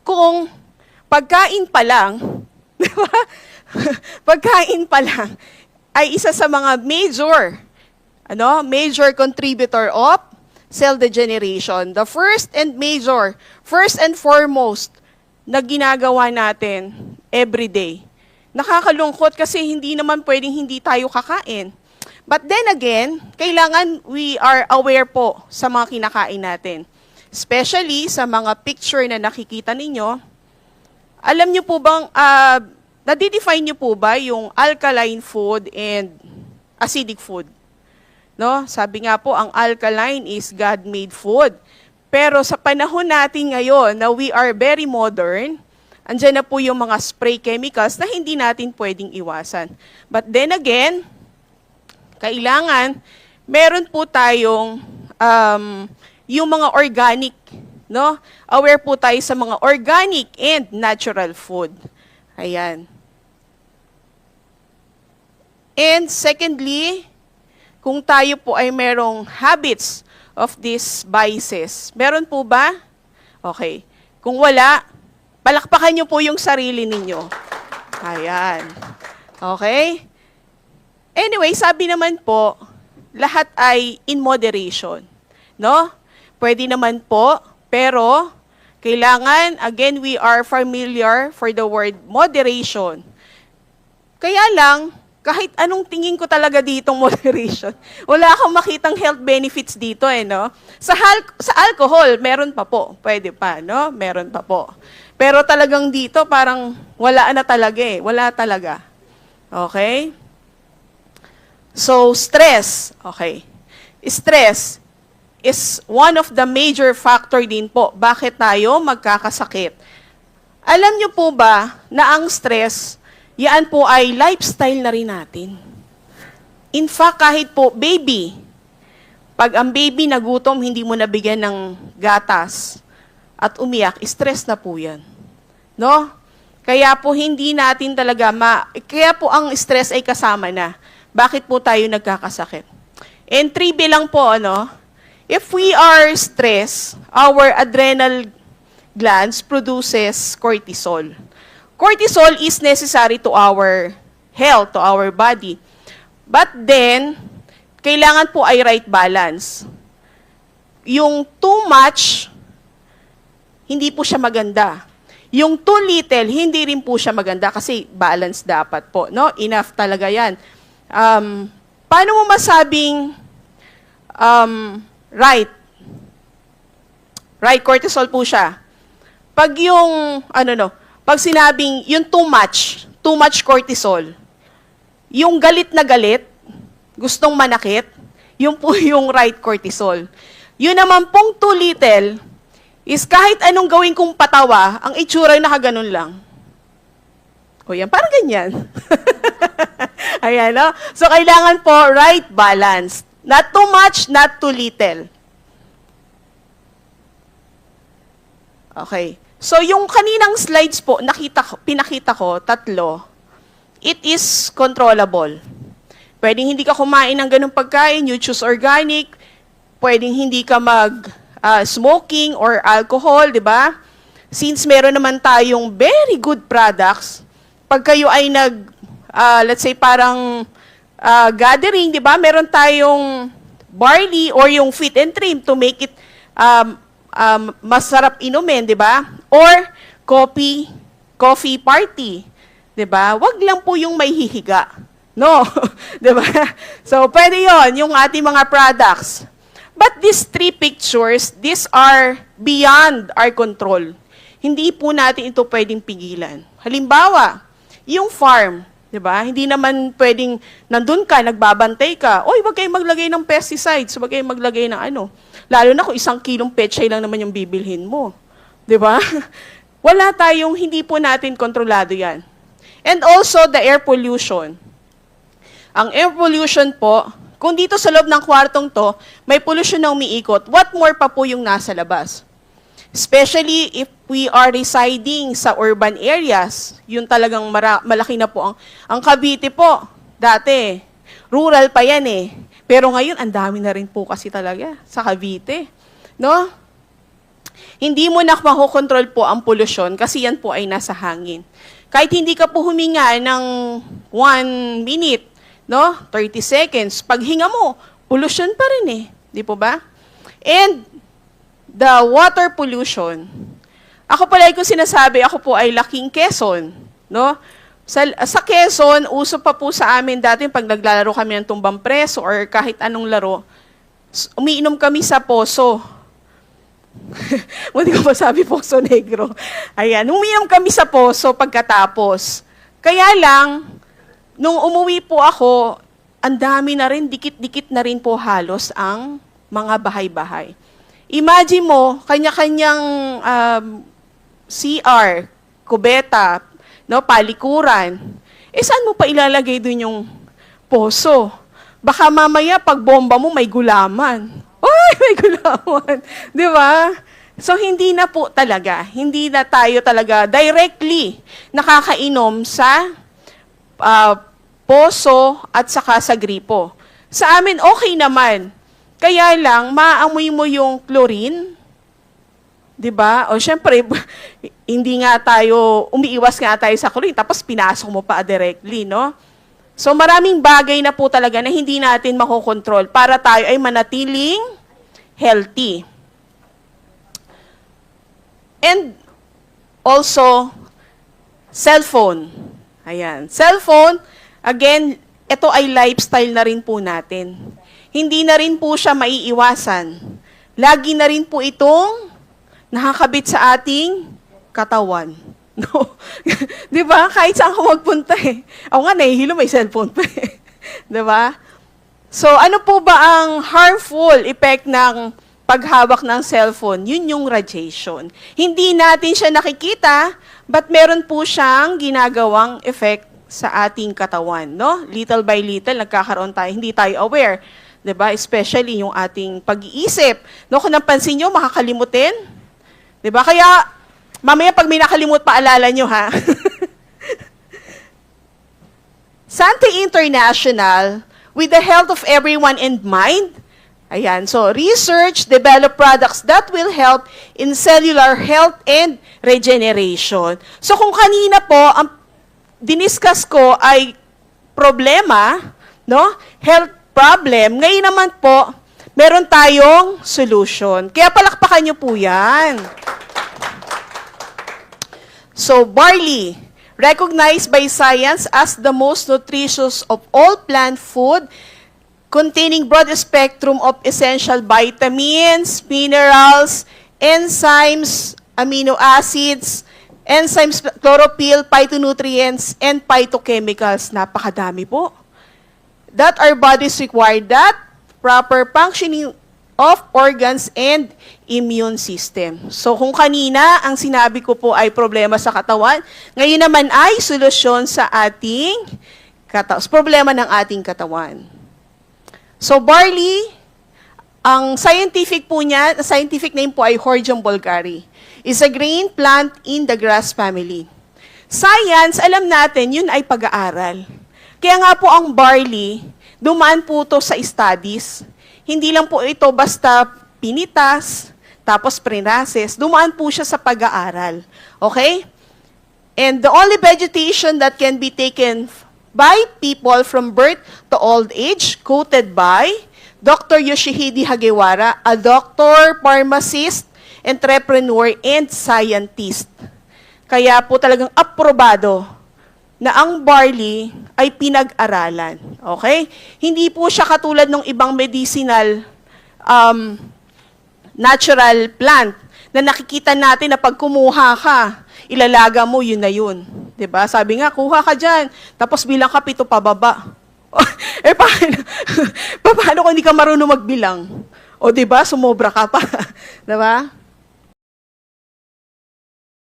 kung pagkain pa lang, di ba? Pagkain pa lang ay isa sa mga major contributor of cell degeneration. The first and foremost na ginagawa natin every day. Nakakalungkot kasi hindi naman pwedeng hindi tayo kakain. But then again, kailangan we are aware po sa mga kinakain natin. Especially sa mga picture na nakikita ninyo. Alam niyo po bang, nadidefine niyo po ba yung alkaline food and acidic food? No? Sabi nga po, ang alkaline is God-made food. Pero sa panahon natin ngayon na we are very modern, andyan na po yung mga spray chemicals na hindi natin pwedeng iwasan. But then again, kailangan meron po tayong yung mga organic, no? Aware po tayo sa mga organic and natural food. Ayan. And secondly, kung tayo po ay merong habits of these vices, meron po ba? Okay. Kung wala, palakpakan niyo po yung sarili ninyo. Ayan. Okay? Anyway, sabi naman po, lahat ay in moderation. No? Pwede naman po, pero kailangan, again, we are familiar for the word moderation. Kaya lang, kahit anong tingin ko talaga ditong moderation, wala akong makitang health benefits dito no? Sa alcohol, meron pa po. Pwede pa, no? Meron pa po. Pero talagang dito, parang wala na talaga Wala talaga. Okay? So, stress. Okay. Stress is one of the major factor din po bakit tayo magkakasakit. Alam niyo po ba na ang stress, yan po ay lifestyle na rin natin. In fact, kahit po baby, pag ang baby nagutom, hindi mo nabigyan ng gatas at umiyak, stress na po yan. No? Kaya po hindi natin talaga kaya po ang stress ay kasama na. Bakit po tayo nagkakasakit? And 3B lang po, if we are stressed, our adrenal glands produces cortisol. Cortisol is necessary to our health, to our body. But then, kailangan po ay right balance. Yung too much, hindi po siya maganda. Yung too little, hindi rin po siya maganda kasi balance dapat po. No? Enough talaga yan. Paano mo masabing right? Right cortisol po siya. Pag yung, pag sinabing yung too much cortisol, yung galit na galit, gustong manakit, yun po yung right cortisol. Yun naman pong too little, is kahit anong gawin kong patawa, ang itsura ay nakaganon lang. O yan, parang ganyan. Ayan, no? So, kailangan po right balance. Not too much, not too little. Okay. So, yung kaninang slides po, pinakita ko, 3, it is controllable. Pwedeng hindi ka kumain ng ganung pagkain, you choose organic. Pwedeng hindi ka smoking or alcohol, di ba? Since meron naman tayong very good products, pag kayo ay let's say parang gathering, di ba? Meron tayong barley or yung fit and trim to make it masarap inumin, di ba? Or coffee party, di ba? Wag lang po yung may hihiga. No, di ba? So, pwede yon yung ating mga products. But these 3 pictures, these are beyond our control. Hindi po natin ito pwedeng pigilan. Halimbawa, yung farm, di ba? Hindi naman pwedeng nandun ka, nagbabantay ka. Oy, wag kayong maglagay ng pesticides, wag kayong maglagay ng Lalo na kung 1 kilong pechay lang naman yung bibilhin mo. Di ba? Wala tayong, hindi po natin kontrolado yan. And also, the air pollution. Ang air pollution po, kung dito sa loob ng kwartong to, may pollution na umiikot, what more pa po yung nasa labas? Especially if we are residing sa urban areas, yun talagang malaki na po. Ang Cavite po, dati, rural pa yan Pero ngayon, ang dami na rin po kasi talaga sa Cavite. No? Hindi mo na makokontrol po ang polusyon kasi yan po ay nasa hangin. Kahit hindi ka po huminga ng 1 minute, no? 30 seconds, paghinga mo, pollution pa rin eh. Di po ba? And the water pollution. Ako pala kung sinasabi, ako po ay laking Quezon, no? Sa Quezon, uso pa po sa amin dati pag naglalaro kami ng tumbang preso or kahit anong laro, umiinom kami sa poso. Hindi ko masabi Poso Negro. Ayan, umiinom kami sa poso pagkatapos. Kaya lang, nung umuwi po ako, ang dami na rin, dikit-dikit na rin po halos ang mga bahay-bahay. Imagine mo, kanya-kanyang CR, kubeta, no, palikuran. Saan mo pa ilalagay dun yung poso? Baka mamaya pag bomba mo may gulaman. Uy, may gulaman. Di ba? So, hindi na po talaga. Hindi na tayo talaga directly nakakainom sa poso at saka sa gripo. Sa amin, okay naman. Kaya lang, maamoy mo yung chlorine. Di ba? O syempre, hindi nga tayo, umiiwas nga tayo sa chlorine, tapos pinasok mo pa directly, no? So maraming bagay na po talaga na hindi natin makokontrol para tayo ay manatiling healthy. And also, cellphone. Ayan. Cellphone, again, ito ay lifestyle na rin po natin. Hindi na rin po siya maiiwasan. Lagi na rin po itong nakakabit sa ating katawan. No? Di ba? Kahit saan ako magpunta eh. Ako nga, nahihilo, may cellphone pa eh. Di ba? So, ano po ba ang harmful effect ng paghawak ng cellphone? Yun yung radiation. Hindi natin siya nakikita, but meron po siyang ginagawang effect sa ating katawan. No? Little by little, nagkakaroon tayo, hindi tayo aware. Di ba? Especially yung ating pag-iisip. No? Kung napansin nyo, makakalimutin. Di ba? Kaya, mamaya pag may nakalimut, paalala nyo ha. Sante International, with the health of everyone in mind, ayan, so research, develop products that will help in cellular health and regeneration. So kung kanina po, ang diniscuss ko ay problema, no? Health problem, ngayon naman po, meron tayong solution. Kaya palakpakan nyo po yan. So, barley, recognized by science as the most nutritious of all plant food, containing broad spectrum of essential vitamins, minerals, enzymes, amino acids, enzymes, chlorophyll, phytonutrients, and phytochemicals. Napakadami po. That our bodies require that proper functioning of organs and immune system. So kung kanina ang sinabi ko po ay problema sa katawan, ngayon naman ay solusyon sa ating problema ng ating katawan. So barley, ang scientific po niya, scientific name po ay Hordeum bulgari. Is a grain plant in the grass family. Science, alam natin, yun ay pag-aaral. Kaya nga po ang barley, dumaan po to sa studies. Hindi lang po ito basta pinitas, tapos prinases. Dumaan po siya sa pag-aaral. Okay? And the only vegetation that can be taken by people from birth to old age, quoted by Dr. Yoshihide Hagiwara, a doctor, pharmacist, entrepreneur, and scientist. Kaya po talagang aprobado na ang barley ay pinag-aralan. Okay? Hindi po siya katulad ng ibang medicinal natural plant na nakikita natin na pag kumuha ka, ilalaga mo, yun na yun. 'Di ba? Sabi nga, kuha ka dyan, tapos bilang ka 7 pababa. Paano kung hindi ka marunong magbilang? O 'di ba, sumobra ka pa. 'Di ba?